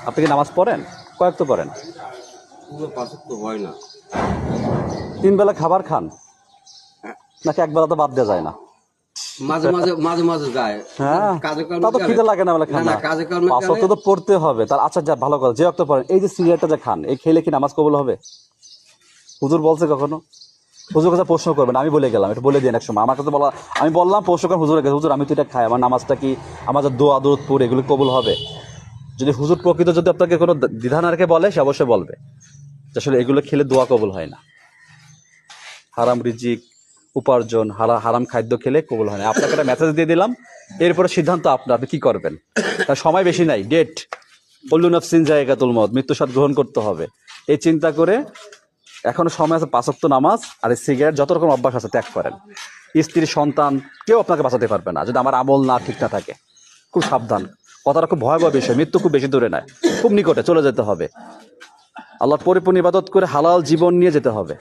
আপনি কি নামাজ পড়েন? কয়েক তো পড়েন? পুরো 5 ওয়াক্ত হয় না। 3 বেলা খাবার খান নাকি একবেলা তো বাদ দেওয়া যায় না? মাঝে মাঝে মাঝে মাঝে যায়। হ্যাঁ, কাজে তা কর্মে তো গেলে খিদে লাগে না বলে না খান না না। কাজে কর্মে 5 ওয়াক্ত গেলে তো পড়তে হবে। তার আচ্ছা যা ভালো কথা, যে ওয়াক্ত পড়েন, এই যে সিগারেটটা যে খান, এই খেলে কি নামাজ কবুল হবে? হুজুর বলছে কখনো? হুজুর কাছে প্রশ্ন করবেন, আমি বলে গেলাম, একটু বলে দিন এক সময়। আমার কাছে বলা, আমি বললাম প্রশ্ন করেন হুজুরের কাছে, হুজুর আমি তো এটা খাই, আমার নামাজটা কি, আমার যে দোয়া দরুদ পড়ে এগুলো কবুল হবে? যদি হুজুর প্রকৃত যদি আপনাকে কোনো বিধান আরকে বলে, সে অবশ্যই বলবে যে আসলে এগুলো খেলে দোয়া কবুল হয় না। হারাম রিজিক উপার্জন, হারাম খাদ্য খেলে কবুল হয় না। আপনাকে একটা মেসেজ দিয়ে দিলাম, এরপরে সিদ্ধান্ত আপনার, আপনি কি করবেন। তার সময় বেশি নাই, ডেট কুল্লু নাফসিন জায়গাতুল মউত, মৃত্যু স্বাদ গ্রহণ করতে হবে। এই চিন্তা করে এখনো সময় আছে, 5 ওয়াক্ত নামাজ আর এই সিগারেট যত রকম অভ্যাস আছে ত্যাগ করেন। স্ত্রী সন্তান কেউ আপনাকে বাঁচাতে পারবে না যদি আমার আমল না ঠিক না থাকে। খুব সাবধান, কথাটা খুব ভয়াবহ বিষয়, মৃত্যু খুব বেশি দূরে নয়, খুব নিকটে চলে যেতে হবে। আল্লাহর পরিপূর্ণ ইবাদত করে হালাল জীবন নিয়ে যেতে হবে।